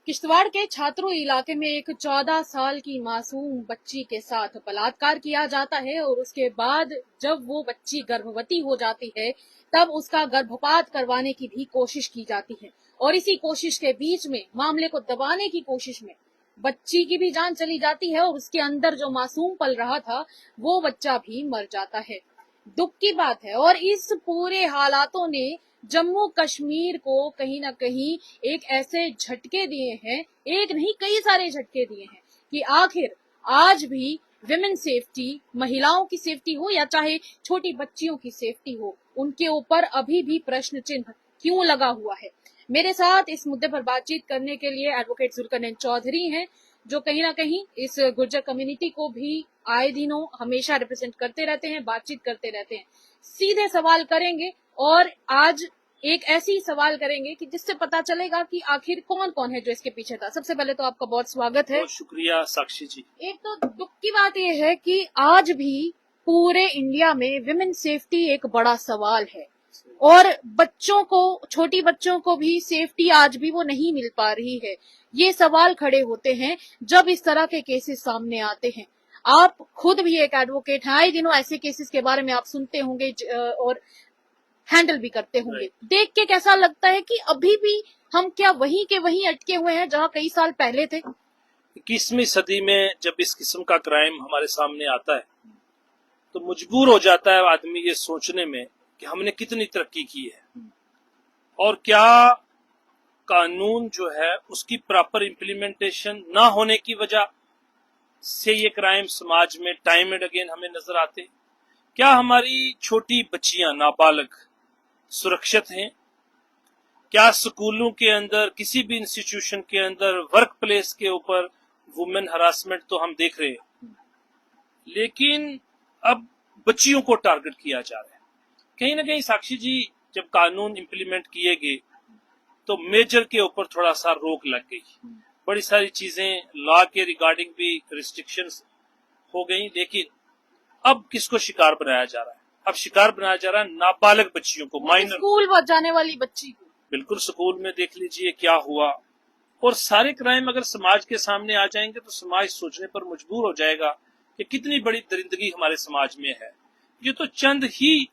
किश्तवाड़ के छात्रों इलाके में एक 14 साल की मासूम बच्ची के साथ बलात्कार किया जाता है और उसके बाद जब वो बच्ची गर्भवती हो जाती है तब उसका गर्भपात करवाने की भी कोशिश की जाती है और इसी कोशिश के बीच में मामले को दबाने की कोशिश में बच्ची की भी जान चली जाती है और उसके अंदर जो मासूम पल रहा था वो बच्चा भी मर जाता है। दुख की बात है और इस पूरे हालातों ने जम्मू कश्मीर को कहीं ना कहीं एक ऐसे झटके दिए हैं, एक नहीं कई सारे झटके दिए हैं कि आखिर आज भी विमेन सेफ्टी, महिलाओं की सेफ्टी हो या चाहे छोटी बच्चियों की सेफ्टी हो, उनके ऊपर अभी भी प्रश्न चिन्ह क्यों लगा हुआ है। मेरे साथ इस मुद्दे पर बातचीत करने के लिए एडवोकेट जुल्करनैन चौधरी हैं, जो कहीं ना कहीं इस गुर्जर कम्युनिटी को भी आए दिनों हमेशा रिप्रेजेंट करते रहते हैं, बातचीत करते रहते हैं। सीधे सवाल करेंगे और आज एक ऐसी सवाल करेंगे कि जिससे पता चलेगा कि आखिर कौन कौन है जो इसके पीछे था। सबसे पहले तो आपका बहुत स्वागत है। बहुत शुक्रिया साक्षी जी। एक तो दुख की बात यह है कि आज भी पूरे इंडिया में विमेन सेफ्टी एक बड़ा सवाल है और बच्चों को, छोटी बच्चों को भी सेफ्टी आज भी वो नहीं मिल पा रही है। ये सवाल खड़े होते हैं जब इस तरह के केसेस सामने आते हैं। आप खुद भी एक एडवोकेट हैं, आए दिनों ऐसे केसेस के बारे में आप सुनते होंगे और हैंडल भी करते होंगे। देख के कैसा लगता है कि अभी भी हम क्या वहीं के वहीं अटके हुए हैं जहां कई साल पहले थे। 21वीं सदी में जब इस किस्म का क्राइम हमारे सामने आता है तो मजबूर हो जाता है आदमी ये सोचने में कि हमने कितनी तरक्की की है और क्या कानून जो है उसकी प्रॉपर इम्प्लीमेंटेशन ना होने की वजह से ये क्राइम समाज में टाइम एंड अगेन हमें नजर आते। क्या हमारी छोटी बच्चियां, नाबालग सुरक्षित हैं? क्या स्कूलों के अंदर, किसी भी इंस्टीट्यूशन के अंदर, वर्क प्लेस के ऊपर वुमेन हरासमेंट तो हम देख रहे हैं, लेकिन अब बच्चियों को टारगेट किया जा रहा है। कहीं ना कहीं साक्षी जी, जब कानून इंप्लीमेंट किए गए तो मेजर के ऊपर थोड़ा सा रोक लग गई, बड़ी सारी चीजें लॉ के रिगार्डिंग भी रिस्ट्रिक्शंस हो गई, लेकिन अब किसको शिकार बनाया जा रहा है? अब शिकार बनाया जा रहा है नाबालग बच्चियों को, माइनर, स्कूल जाने वाली बच्ची को। बिल्कुल, स्कूल में देख लीजिए क्या हुआ। और सारे क्राइम अगर समाज के सामने आ जाएंगे तो समाज सोचने पर मजबूर हो जाएगा कि कितनी बड़ी दरिंदगी हमारे समाज में है। ये तो चंद ही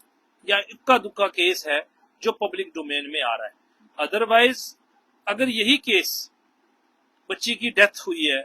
या इक्का दुक्का केस है जो पब्लिक डोमेन में आ रहा है। अदरवाइज अगर यही केस, बच्ची की डेथ हुई है,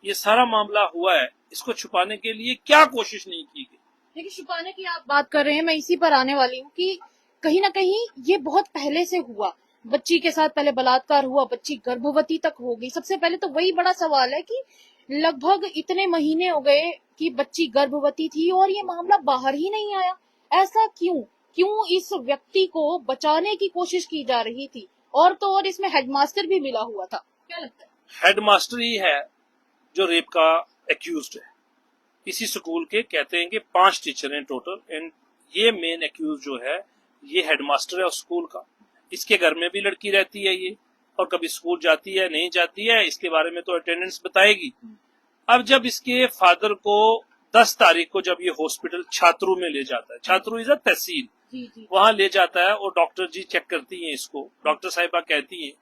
ये सारा मामला हुआ है, इसको छुपाने के लिए क्या कोशिश नहीं की गई। देखिए, छुपाने की आप बात कर रहे हैं, मैं इसी पर आने वाली हूँ कि कहीं ना कहीं ये बहुत पहले से हुआ। बच्ची के साथ पहले बलात्कार हुआ, बच्ची गर्भवती तक हो गई। सबसे पहले तो वही बड़ा सवाल है कि लगभग इतने महीने हो गए कि बच्ची गर्भवती थी और ये मामला बाहर ही नहीं आया। ऐसा क्यों? क्यों इस व्यक्ति को बचाने की कोशिश की जा रही थी? और तो और इसमें हेडमास्टर भी मिला हुआ था। क्या लगता है? हेडमास्टर ही है जो रेप का एक्यूज्ड है। इसी स्कूल के कहते हैं कि 5 टीचर हैं टोटल, एंड ये मेन एक्यूज जो है ये हेडमास्टर है उस स्कूल का। इसके घर में भी लड़की रहती है ये, और कभी स्कूल जाती है, नहीं जाती है, इसके बारे में तो अटेंडेंस बताएगी। अब जब इसके फादर को 10 तारीख को जब ये हॉस्पिटल छात्रू में ले जाता है, छात्रू इज अ तहसील, वहां ले जाता है और डॉक्टर जी चेक करती हैं इसको। डॉक्टर साहिबा कहती हैं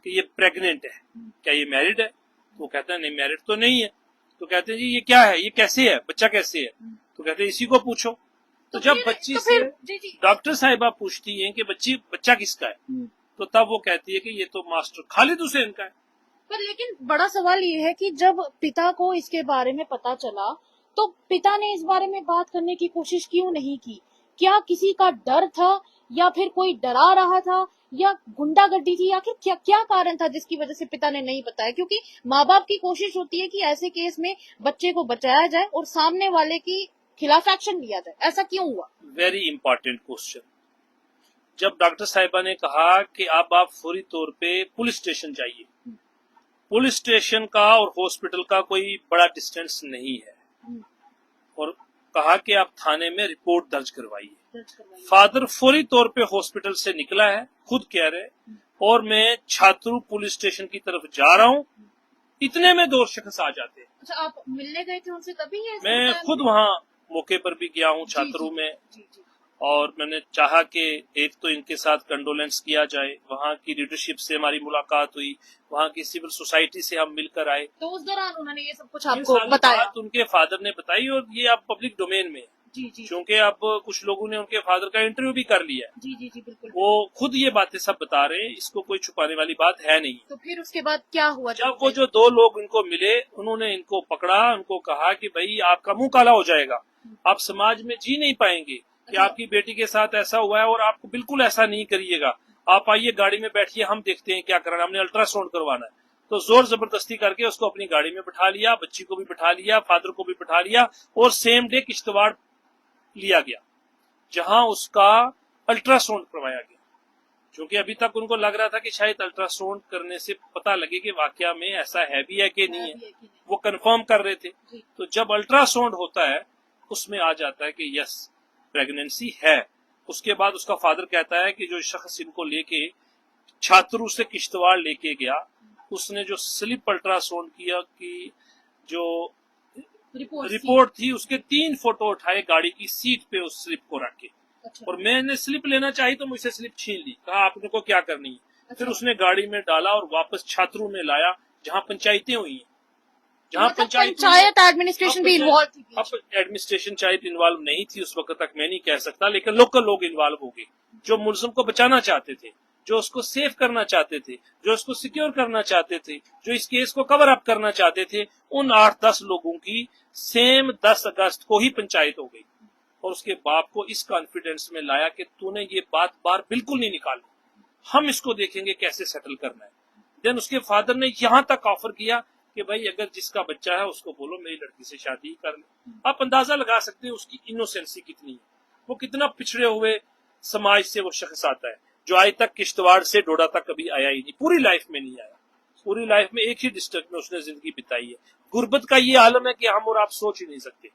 कि ये प्रेग्नेंट है, क्या ये मैरिड है? वो कहता है नहीं, मैरिड तो नहीं है। तो कहते हैं जी ये क्या है, ये कैसे है, बच्चा कैसे है? तो कहते हैं इसी को पूछो। तो जब बच्ची से डॉक्टर साहिबा पूछती हैं कि बच्चा किसका है, तो तब वो कहती है कि ये तो मास्टर खालिद हुसैन का है। पर लेकिन बड़ा सवाल ये है कि जब पिता को इसके बारे में पता चला तो पिता ने इस बारे में बात करने की कोशिश क्यों नहीं की? क्या किसी का डर था या फिर कोई डरा रहा था या गुंडागर्दी थी? आखिर क्या क्या कारण था जिसकी वजह से पिता ने नहीं बताया? क्योंकि माँ बाप की कोशिश होती है कि ऐसे केस में बच्चे को बचाया जाए और सामने वाले की खिलाफ एक्शन लिया जाए। ऐसा क्यों हुआ? Very important question. जब डॉक्टर साहिबा ने कहा कि अब आप फौरी तौर पे पुलिस स्टेशन जाइए, पुलिस स्टेशन का और हॉस्पिटल का कोई बड़ा डिस्टेंस नहीं है, और कहा कि आप थाने में रिपोर्ट दर्ज करवाइए। फादर फौरी तौर पे हॉस्पिटल से निकला है, खुद कह रहे, और मैं छात्रू पुलिस स्टेशन की तरफ जा रहा हूँ, इतने में 2 शख्स आ जाते हैं। अच्छा, आप मिलने गए थे उनसे तभी? मैं खुद वहाँ मौके पर भी गया हूँ छात्रू में, और मैंने चाहा कि एक तो इनके साथ कंडोलेंस किया जाए, वहाँ की लीडरशिप से हमारी मुलाकात हुई, वहाँ की सिविल सोसाइटी से हम मिलकर आए। तो उस दौरान उन्होंने ये सब कुछ ये आपको सारी बताया? बात उनके फादर ने बताई और ये अब पब्लिक डोमेन में है, जी जी क्योंकि अब कुछ लोगों ने उनके फादर का इंटरव्यू भी कर लिया है। जी जी जी बिल्कुल। वो खुद ये बातें सब बता रहे हैं, इसको कोई छुपाने वाली बात है नहीं। तो फिर उसके बाद क्या हुआ? जब वो जो दो लोग इनको मिले, उन्होंने इनको पकड़ा, उनको कहा कि भाई आपका मुंह काला हो जाएगा, आप समाज में जी नहीं पाएंगे कि आपकी बेटी के साथ ऐसा हुआ है और आपको बिल्कुल ऐसा नहीं करिएगा। आप आइए गाड़ी में बैठिए, हम देखते हैं क्या कराना, हमने अल्ट्रासाउंड करवाना है। तो जोर जबरदस्ती करके उसको अपनी गाड़ी में बिठा लिया, बच्ची को भी बिठा लिया, फादर को भी बिठा लिया और सेम डे किश्तवाड़ लिया गया, जहां उसका अल्ट्रासाउंड करवाया गया। क्योंकि अभी तक उनको लग रहा था कि शायद अल्ट्रासाउंड करने से पता लगे कि वाकया में ऐसा है भी है कि नहीं है, वो कंफर्म कर रहे थे। तो जब अल्ट्रासाउंड होता है उसमें आ जाता है कि यस प्रेगनेंसी है। उसके बाद उसका फादर कहता है कि जो शख्स इनको लेके छात्रु से किश्तवाड़ लेके गया, उसने जो स्लिप अल्ट्रासाउंड किया कि जो रिपोर्ट थी उसके 3 फोटो उठाए गाड़ी की सीट पे उस स्लिप को रख के। अच्छा। और मैंने स्लिप लेना चाहिए तो मुझसे स्लिप छीन ली, कहा आपने को क्या करनी है। अच्छा। फिर उसने गाड़ी में डाला और वापस छात्रों में लाया जहां पंचायतें हुई हैं, जहां मतलब पंचायत एडमिनिस्ट्रेशन भी इन्वॉल्व थी। अब एडमिनिस्ट्रेशन शायद इन्वॉल्व नहीं थी उस वक्त तक, मैं नहीं कह सकता, लेकिन लोकल लोग इन्वॉल्व हो गए जो मुलजिम को बचाना चाहते थे, जो उसको सेव करना चाहते थे, जो उसको सिक्योर करना चाहते थे, जो इस केस को कवर अप करना चाहते थे। उन 8-10 लोगों की सेम 10 अगस्त को ही पंचायत हो गई और उसके बाप को इस कॉन्फिडेंस में लाया कि तूने ये बात बाहर बिल्कुल नहीं निकाली, हम इसको देखेंगे कैसे सेटल करना है। देन उसके फादर ने यहां तक ऑफर किया कि भाई अगर जिसका बच्चा है उसको बोलो मेरी लड़की से शादी कर ले। आप अंदाजा लगा सकते हैं उसकी इनोसेंसी कितनी है, वो कितना पिछड़े हुए समाज से वो शख्स आता है जो आज तक किश्तवाड़ से डोडा तक कभी आया ही नहीं, पूरी लाइफ में नहीं आया। पूरी लाइफ में एक ही डिस्ट्रिक्ट में उसने जिंदगी बिताई है। गुर्बत का ये आलम है कि हम और आप सोच ही नहीं सकते।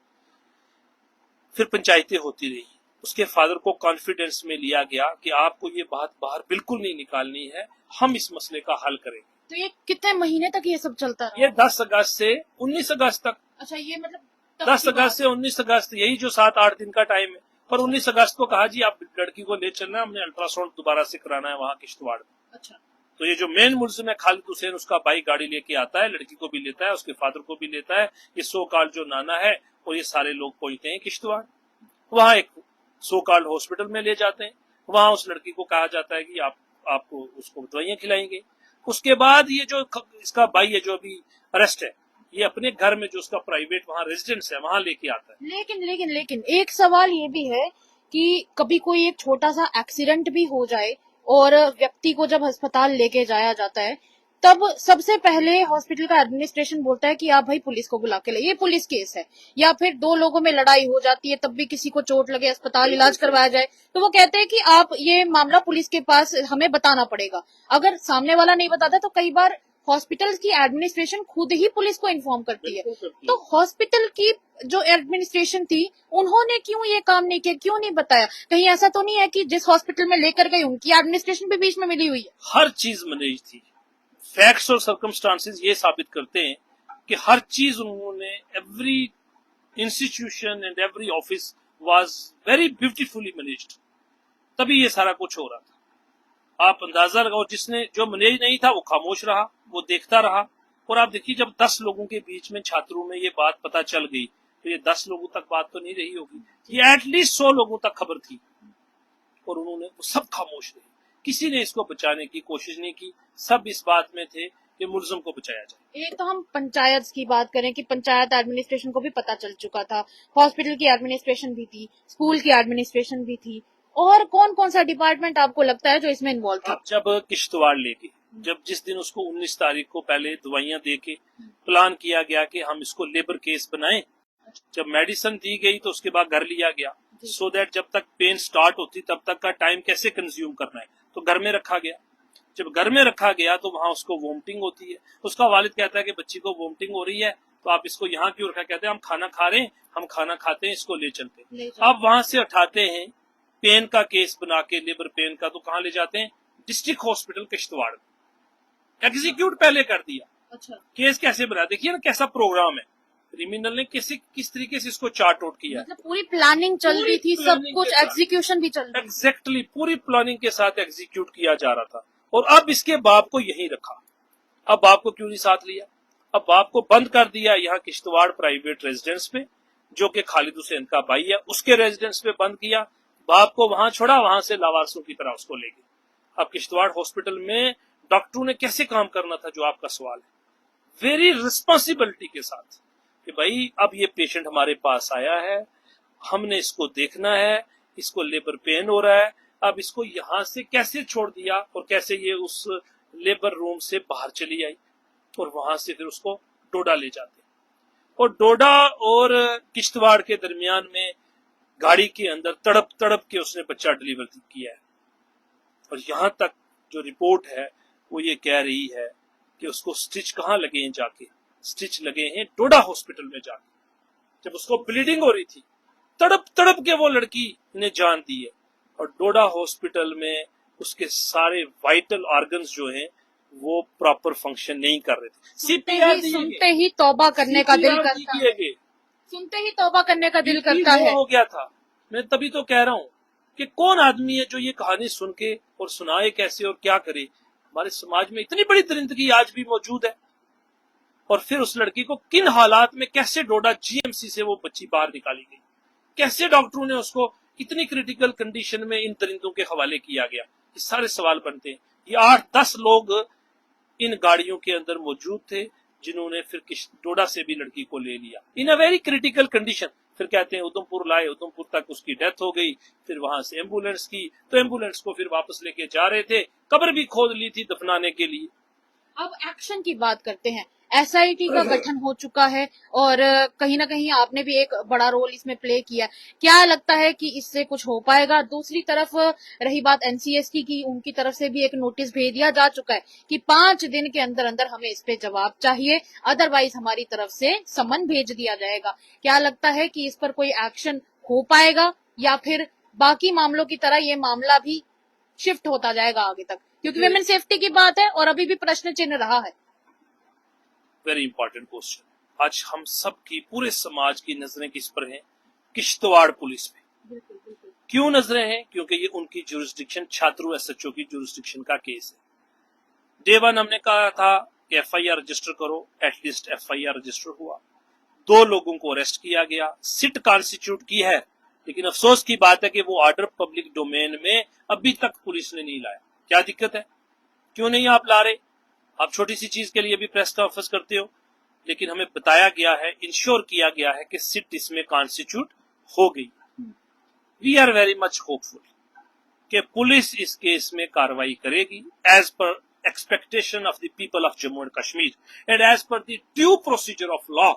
फिर पंचायतें होती रही, उसके फादर को कॉन्फिडेंस में लिया गया कि आपको ये बात बाहर बिल्कुल नहीं निकालनी है, हम इस मसले का हल करेंगे। तो ये कितने महीने तक ये सब चलता रहा? ये 10 अगस्त से 19 अगस्त तक। अच्छा, ये मतलब 10 अगस्त से 19 अगस्त, यही जो 7-8 दिन का टाइम है। पर 19 अगस्त को कहा जी आप लड़की को ले चलना, हमने अल्ट्रासाउंड दोबारा से कराना है वहाँ किश्तवाड़ में। अच्छा। तो ये जो मेन मुल्जिम है खालिद हुसैन, उसका भाई गाड़ी लेके आता है, लड़की को भी लेता है, उसके फादर को भी लेता है, ये सो कॉल्ड जो नाना है और ये सारे लोग पहुंचते हैं किश्तवाड़। वहाँ एक सो कॉल्ड हॉस्पिटल में ले जाते हैं, वहाँ उस लड़की को कहा जाता है कि आपको उसको दवाइयां खिलाएंगे। उसके बाद ये जो इसका भाई है जो अभी अरेस्ट है, ये अपने घर में जो उसका प्राइवेट वहाँ रेजिडेंस है वहाँ लेके आता है। लेकिन एक सवाल ये भी है कि कभी कोई एक छोटा सा एक्सीडेंट भी हो जाए और व्यक्ति को जब अस्पताल लेके जाया जाता है तब सबसे पहले हॉस्पिटल का एडमिनिस्ट्रेशन बोलता है कि आप भाई पुलिस को बुला के ले, ये पुलिस केस है। या फिर 2 लोगों में लड़ाई हो जाती है तब भी किसी को चोट लगे, अस्पताल इलाज करवाया जाए, तो वो कहते हैं कि आप ये मामला पुलिस के पास हमें बताना पड़ेगा। अगर सामने वाला नहीं बताता तो कई बार हॉस्पिटल की एडमिनिस्ट्रेशन खुद ही पुलिस को इन्फॉर्म करती है। तो हॉस्पिटल की जो एडमिनिस्ट्रेशन थी उन्होंने क्यों ये काम नहीं किया, क्यों नहीं बताया? कहीं ऐसा तो नहीं है कि जिस हॉस्पिटल में लेकर गई उनकी एडमिनिस्ट्रेशन भी बीच में मिली हुई है? हर चीज मैनेज थी। फैक्ट्स और सर्कमस्टांसेस ये साबित करते हैं कि हर चीज उन्होंने, every institution and every office was very beautifully managed, तभी ये सारा कुछ हो रहा था। आप अंदाजा लगाओ, जिसने जो मैनेज नहीं था वो खामोश रहा, वो देखता रहा। और आप देखिए जब 10 लोगों के बीच में छात्रों में ये बात पता चल गई तो ये 10 लोगों तक बात तो नहीं रही होगी, ये एटलीस्ट 100 लोगों तक खबर थी और उन्होंने सब खामोश रहे। किसी ने इसको बचाने की कोशिश नहीं की, सब इस बात में थे कि मुलजिम को बचाया जाए। एक तो हम पंचायत की बात करें कि पंचायत एडमिनिस्ट्रेशन को भी पता चल चुका था, हॉस्पिटल की एडमिनिस्ट्रेशन भी थी, स्कूल की एडमिनिस्ट्रेशन भी थी, और कौन कौन सा डिपार्टमेंट आपको लगता है जो इसमें इन्वॉल्व था? जब किश्तवाड़ लेके, जब जिस दिन उसको 19 तारीख को पहले दवाइयां दे के प्लान किया गया कि हम इसको लेबर केस बनाएं, जब मेडिसिन दी गई तो उसके बाद घर लिया गया सो दैट जब तक पेन स्टार्ट होती तब तक का टाइम कैसे कंज्यूम करना है, तो घर में रखा गया। जब घर में रखा गया तो वहां उसको वोमिटिंग होती है, उसका वालिद कहता है कि बच्ची को वोमिटिंग हो रही है तो आप इसको यहाँ क्यों रखा, कहते हैं हम खाना खा रहे हैं, हम खाना खाते हैं, इसको ले चलते हैं। अब वहां से उठाते हैं पेन का केस बना के, लेबर पेन का, तो कहाँ ले जाते हैं? डिस्ट्रिक्ट हॉस्पिटल किश्तवाड़ में। एग्जीक्यूट पहले कर दिया। अच्छा। केस कैसे बना, देखिए ना कैसा प्रोग्राम है। क्रिमिनल ने किस तरीके से इसको चार्ट आउट किया है। मतलब पूरी प्लानिंग चल रही थी, सब प्लानिंग कुछ के साथ। एग्जीक्यूशन भी चल रही थी। एग्जैक्टली पूरी प्लानिंग के साथ एग्जीक्यूट किया जा रहा था। और अब इसके बाप को यहीं रखा। अब बाप को क्यों नहीं साथ लिया? अब बाप को बंद कर दिया यहाँ किश्तवाड़ प्राइवेट रेजिडेंस पे, जो कि खालिद हुसैन का भाई है, उसके रेजिडेंस पे बंद किया। बाप को वहां छोड़ा, वहां से लावारसों की तरह उसको ले गए। अब किश्तवाड़ हॉस्पिटल में डॉक्टरों ने कैसे काम करना था, जो आपका सवाल है, वेरी रिस्पॉन्सिबिलिटी के साथ कि भाई अब ये पेशेंट हमारे पास आया है, हमने इसको देखना है, इसको लेबर पेन हो रहा है, अब इसको यहां से कैसे छोड़ दिया और कैसे ये उस लेबर रूम से बाहर चली आई और वहां से फिर उसको डोडा ले जाते। और डोडा और किश्तवाड़ के दरमियान में गाड़ी के अंदर तड़प तड़प के उसने बच्चा डिलीवर किया है। और यहां तक जो रिपोर्ट है वो ये कह रही है कि उसको स्टिच कहाँ लगे हैं, जाके स्टिच लगे हैं डोडा हॉस्पिटल में जाके। जब उसको ब्लीडिंग हो रही थी, तड़प तड़प के वो लड़की ने जान दी है। और डोडा हॉस्पिटल में उसके सारे वाइटल ऑर्गन्स जो हैं वो प्रॉपर फंक्शन नहीं कर रहे थे। सुनते ही तौबा करने का दिल करता है। सुनते ही तौबा करने का दिल करता है। हो गया था। मैं तभी तो कह रहा हूँ कि कौन आदमी है जो ये कहानी सुन के और सुनाए कैसे और क्या करे। हमारे समाज में इतनी बड़ी दरिंदगी आज भी मौजूद है। और फिर उस लड़की को किन हालात में कैसे डोडा जीएमसी से वो बच्ची बाहर निकाली गई, कैसे डॉक्टरों ने उसको इतनी क्रिटिकल कंडीशन में इन दरिंदों के हवाले किया गया, ये सारे सवाल बनते हैं। ये 8-10 लोग इन गाड़ियों के अंदर मौजूद थे जिन्होंने फिर डोडा से भी लड़की को ले लिया इन अ वेरी क्रिटिकल कंडीशन। फिर कहते हैं उधमपुर लाए, उधमपुर तक उसकी डेथ हो गई, फिर वहां से एम्बुलेंस की, तो एम्बुलेंस को फिर वापस लेके जा रहे थे, कब्र भी खोद ली थी दफनाने के लिए। अब एक्शन की बात करते हैं। एसआईटी का गठन हो चुका है और कहीं ना कहीं आपने भी एक बड़ा रोल इसमें प्ले किया। क्या लगता है कि इससे कुछ हो पाएगा? दूसरी तरफ रही बात एनसीएसटी की, उनकी तरफ से भी एक नोटिस भेज दिया जा चुका है कि 5 दिन के अंदर अंदर हमें इस पे जवाब चाहिए, अदरवाइज हमारी तरफ से समन भेज दिया जाएगा। क्या लगता है कि इस पर कोई एक्शन हो पाएगा या फिर बाकी मामलों की तरह ये मामला भी शिफ्ट होता जाएगा आगे तक? क्योंकि विमेन सेफ्टी की बात है और अभी भी प्रश्न चिन्ह रहा है। Very important question. आज हम सब की, पूरे समाज की नजरें किस पर हैं? किश्तवाड़ पुलिस पे। बिल्कुल बिल्कुल। क्यों नजरें हैं? क्योंकि ये उनकी जुरिस्डिक्शन, छात्रू एसएचओ की जुरिस्डिक्शन का केस है। डे 1 हमने कहा था कि एफआईआर रजिस्टर करो, एटलीस्ट एफआईआर रजिस्टर हुआ, 2 लोगों को अरेस्ट किया गया, सिट कॉन्स्टिट्यूट की है, लेकिन अफसोस की बात है कि वो ऑर्डर पब्लिक डोमेन में अभी तक पुलिस ने नहीं लाया। क्या दिक्कत है? क्यों नहीं आप ला रहे? आप छोटी सी चीज के लिए भी प्रेस कॉन्फ्रेंस करते हो, लेकिन हमें बताया गया है, इंश्योर किया गया है कि सिट इसमें कॉन्स्टिट्यूट हो गई। We are very much hopeful कि पुलिस इस केस में कार्रवाई करेगी as per expectation of the people of Jammu and Kashmir and as per the due procedure of law.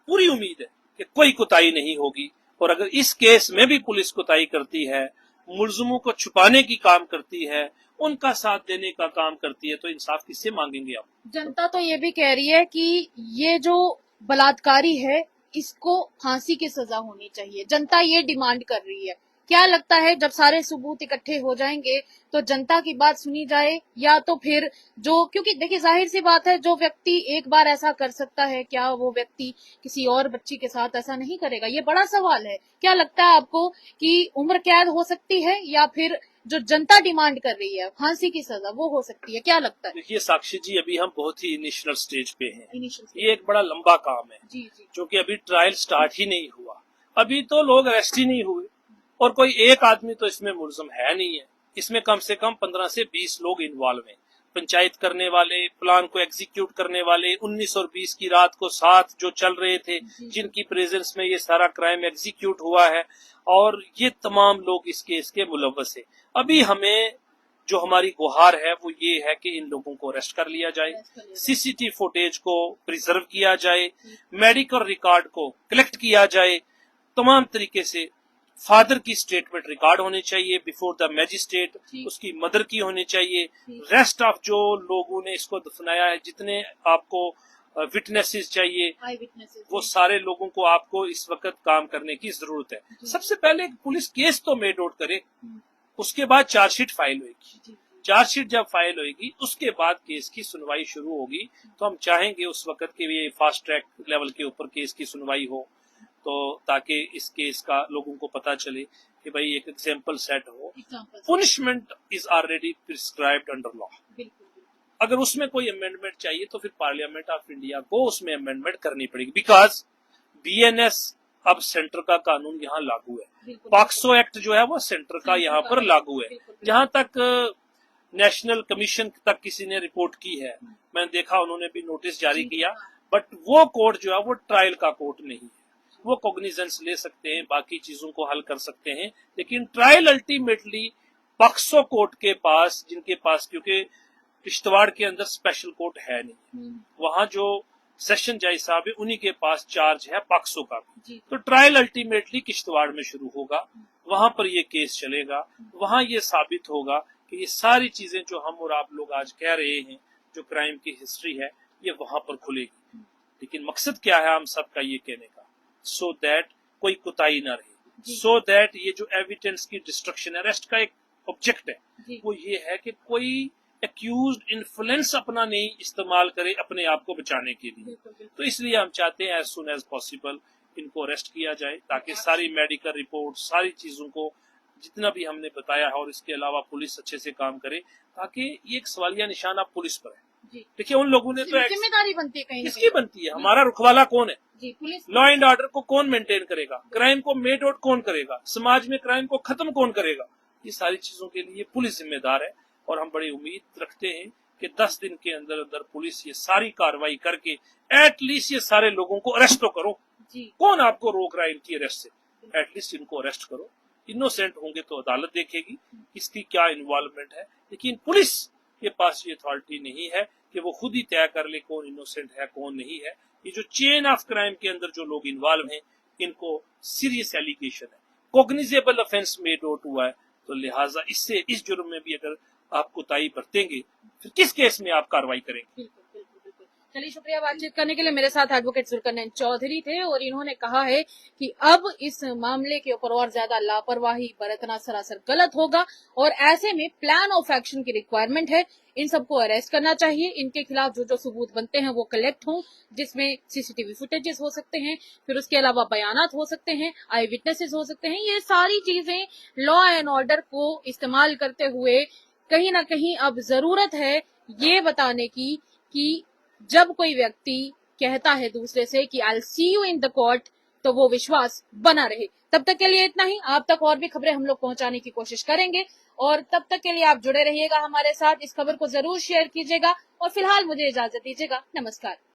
पूरी उम्मीद है कि कोई कोताही नहीं होगी। और अगर इस केस में भी पुलिस कोताही करती है, मुलजिमों को छुपाने की काम करती है, उनका साथ देने का काम करती है, तो इंसाफ किससे मांगेंगे आप? जनता तो ये भी कह रही है कि ये जो बलात्कारी है इसको फांसी की सजा होनी चाहिए। जनता ये डिमांड कर रही है। क्या लगता है जब सारे सबूत इकट्ठे हो जाएंगे तो जनता की बात सुनी जाए या तो फिर जो, क्योंकि देखिए जाहिर सी बात है, जो व्यक्ति एक बार ऐसा कर सकता है क्या वो व्यक्ति किसी और बच्ची के साथ ऐसा नहीं करेगा? ये बड़ा सवाल है। क्या लगता है आपको कि उम्र कैद हो सकती है या फिर जो जनता डिमांड कर रही है फांसी की सजा वो हो सकती है? क्या लगता है? देखिए साक्षी जी, अभी हम बहुत ही इनिशियल स्टेज पे हैं। इनिशियल ये एक बड़ा लंबा काम है जी जी। क्योंकि अभी ट्रायल स्टार्ट ही नहीं हुआ, अभी तो लोग अरेस्ट ही नहीं हुए और कोई एक आदमी तो इसमें मुलजिम है नहीं है। इसमें कम से कम 15 से 20 लोग इन्वॉल्व हैं। पंचायत करने वाले, प्लान को एग्जीक्यूट करने वाले, 19 और 20 की रात को साथ जो चल रहे थे, जिनकी प्रेजेंस में ये सारा क्राइम एग्जीक्यूट हुआ है, और ये तमाम लोग इस केस के मुलव्वस है। अभी हमें जो हमारी गुहार है वो ये है कि इन लोगों को अरेस्ट कर लिया जाए, सीसीटीवी फुटेज को प्रिजर्व किया जाए, मेडिकल रिकॉर्ड को कलेक्ट किया जाए, तमाम तरीके से फादर की स्टेटमेंट रिकॉर्ड होनी चाहिए बिफोर द मैजिस्ट्रेट, उसकी मदर की होनी चाहिए, रेस्ट ऑफ जो लोगों ने इसको दफनाया है, जितने आपको विटनेसेस चाहिए, वो सारे लोगों को आपको इस वक्त काम करने की जरूरत है। सबसे पहले पुलिस केस तो मेड आउट करे, उसके बाद चार्जशीट फाइल होगी। चार्जशीट जब फाइल होगी उसके बाद केस की सुनवाई शुरू होगी। तो हम चाहेंगे उस वक्त के ये फास्ट ट्रैक लेवल के ऊपर केस की सुनवाई हो, तो ताकि इस केस का लोगों को पता चले कि भाई एक एग्जाम्पल सेट हो। Punishment is already prescribed under law. अगर उसमें कोई अमेंडमेंट चाहिए तो फिर पार्लियामेंट ऑफ इंडिया को उसमें अमेंडमेंट करनी पड़ेगी, बिकॉज बीएनएस अब सेंटर का कानून यहाँ लागू है। पॉक्सो एक्ट जो है वो सेंटर का यहाँ पर लागू है। जहां तक नेशनल कमीशन तक किसी ने रिपोर्ट की है, मैंने देखा उन्होंने भी नोटिस जारी किया, बट वो कोर्ट जो है वो ट्रायल का कोर्ट नहीं है। वो कॉग्निजेंस ले सकते हैं, बाकी चीजों को हल कर सकते हैं, लेकिन ट्रायल अल्टीमेटली पॉक्सो कोर्ट के पास, जिनके पास, क्योंकि किश्तवाड़ के अंदर स्पेशल कोर्ट है नहीं, वहां जो सेशन जज साहब है उन्हीं के पास चार्ज है पॉक्सो का भी। तो ट्रायल अल्टीमेटली किश्तवाड़ में शुरू होगा, वहां पर ये केस चलेगा, वहां ये साबित होगा कि ये सारी चीजें जो हम और आप लोग आज कह रहे हैं, जो क्राइम की हिस्ट्री है, ये वहां पर खुलेगी। लेकिन मकसद क्या है हम सबका ये कहने का, सो दैट कोई कुताही ना रहे, सो दैट ये जो एविडेंस की डिस्ट्रक्शन, अरेस्ट का एक ऑब्जेक्ट है वो ये है कि कोई एक्यूज्ड इन्फ्लुएंस अपना नहीं इस्तेमाल करे अपने आप को बचाने के लिए। तो इसलिए हम चाहते हैं एज सुन एज पॉसिबल इनको अरेस्ट किया जाए, ताकि सारी मेडिकल रिपोर्ट, सारी चीजों को जितना भी हमने बताया है, और इसके अलावा पुलिस अच्छे से काम करे, ताकि ये एक सवालिया निशान अब पुलिस पर है। देखिए उन लोगों ने तो जिम्मेदारी बनती है, कहीं किसकी बनती है, हमारा रुखवाला कौन है, पुलिस। लॉ एंड ऑर्डर को कौन मेंटेन करेगा, क्राइम को मेड आउट कौन करेगा, समाज में क्राइम को खत्म कौन करेगा, ये सारी चीजों के लिए पुलिस जिम्मेदार है। और हम बड़ी उम्मीद रखते हैं कि 10 दिन के अंदर अंदर पुलिस ये सारी कार्रवाई करके एटलीस्ट ये सारे लोगों को अरेस्ट तो करो। कौन आपको रोक रहा है इनकी अरेस्ट से, एटलीस्ट इनको अरेस्ट करो। इनोसेंट होंगे तो अदालत देखेगी इसकी क्या इन्वॉल्वमेंट है, लेकिन पुलिस के पास ये अथॉरिटी नहीं है कि वो खुद ही तय कर ले कौन इनोसेंट है कौन नहीं है। ये जो चेन ऑफ क्राइम के अंदर जो लोग इन्वॉल्व हैं, इनको सीरियस एलिगेशन है, कॉग्निजेबल ऑफेंस मेड आउट हुआ है, तो लिहाजा इससे इस जुर्म में भी अगर आप कोताही बरतेंगे फिर किस केस में आप कार्रवाई करेंगे। चलिए, शुक्रिया बातचीत करने के लिए। मेरे साथ एडवोकेट जुल्करनैन चौधरी थे और इन्होंने कहा है कि अब इस मामले के ऊपर और ज्यादा लापरवाही बरतना सरासर गलत होगा और ऐसे में प्लान ऑफ एक्शन की रिक्वायरमेंट है। इन सबको अरेस्ट करना चाहिए, इनके खिलाफ जो जो सबूत बनते हैं वो कलेक्ट हों, जिसमें सीसीटीवी फुटेजेस हो सकते हैं, फिर उसके अलावा बयानात हो सकते हैं, आई विटनेसेस हो सकते हैं। ये सारी चीजें लॉ एंड ऑर्डर को इस्तेमाल करते हुए कहीं ना कहीं अब जरूरत है ये बताने की कि जब कोई व्यक्ति कहता है दूसरे से कि I will see you in the court, तो वो विश्वास बना रहे। तब तक के लिए इतना ही। आप तक और भी खबरें हम लोग पहुंचाने की कोशिश करेंगे और तब तक के लिए आप जुड़े रहिएगा हमारे साथ। इस खबर को जरूर शेयर कीजिएगा और फिलहाल मुझे इजाजत दीजिएगा। नमस्कार।